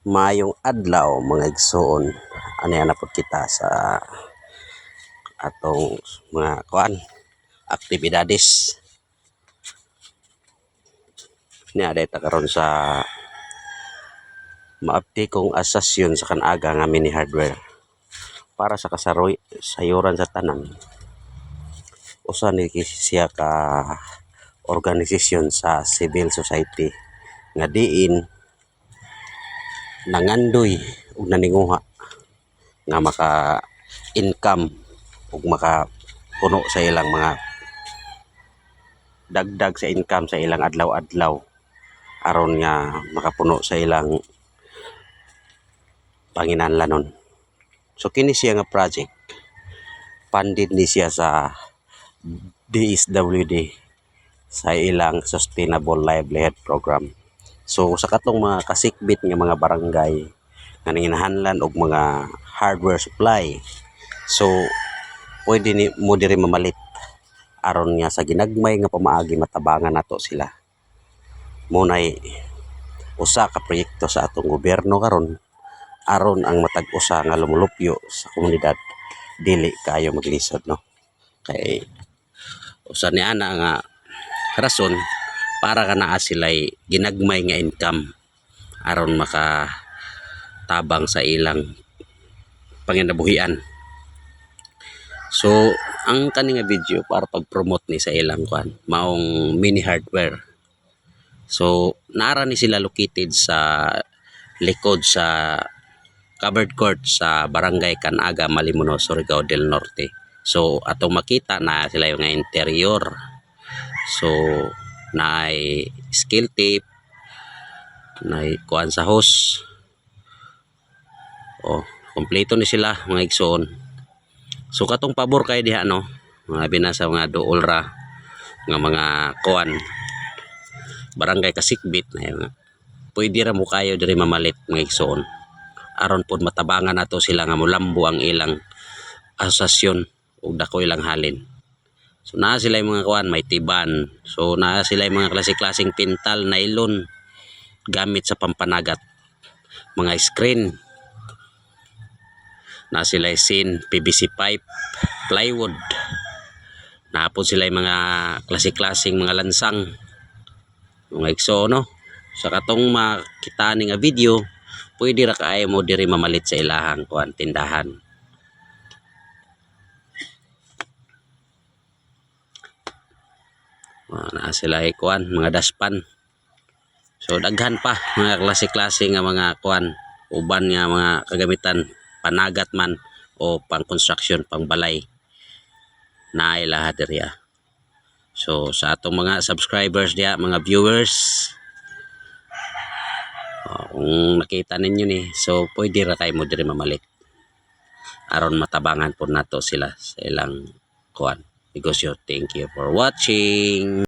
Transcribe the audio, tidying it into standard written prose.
Maayong adlaw mga igsoon, aniya na pud kita sa atong mga aktibidades. Niya dayta karon sa maabti kong asasyon sa kanaga nga mini hardware para sa kasaroy sayuran sa tanan. Usa ni siya ka organisasyon sa civil society nga diin nangandoy ug naninguha nga maka-income ug makapuno sa ilang mga dagdag sa income sa ilang adlaw-adlaw aron nga makapuno sa ilang panginahanglanon. So kini siya nga project funded ni siya sa DSWD sa ilang Sustainable Livelihood Program. So sa katong mga kasikbit nga mga barangay nga nanginahanglan og mga hardware supply, so pwede ni mo diri mamalit aron nga sa ginagmay nga pamaagi matabangan nato sila. Munay usa ka proyekto sa atong gobyerno karon aron ang matag usa nga lumulupyo sa komunidad dili kayo maglisod, no? Kay usa ni ana nga rason para kana sila'y ginagmay nga income aron makatabang sa ilang panginabuhian. So ang kani nga video para pag-promote ni sa ilang maong mini hardware. So naara ni sila located sa likod sa covered court sa Barangay Canaga, Malimuno, Surigao del Norte. So atong makita na sila yung interior. So naay scale tape, naay kuan sa hose. Oh, kompleto ni sila mga igsoon. So katong pabor kay diha, no, mga binasa mga duol ra nga mga kuan barangay kasikbit na pwede ra mo kayo diri mamalit mga igsoon aron pod matabangan nato sila nga molambo ang ilang asosasyon ug dako ilang halin. So naa sila yung mga kuan may tiban, so naa sila yung mga klase-klaseng pintal, nylon gamit sa pampanagat, mga screen, na sila sin PVC pipe, plywood, napod sila yung mga klase-klaseng mga lansang mga igso, no? Sa katong makita ni nga video pwede ra kaayo mo diri mamalit sa ilahang kuan tindahan. Na sila kuan mga daspan. So daghan pa mga klase-klase nga mga kuan uban nga mga kagamitan panagat man o pang construction, pang balay na ilaha diri. So sa atong mga subscribers diya, mga viewers, kung nakita ninyo ni, so pwede ra kay mo diri mamalit aron matabangan po nato sila sa ilang kuan negosyo. Thank you for watching.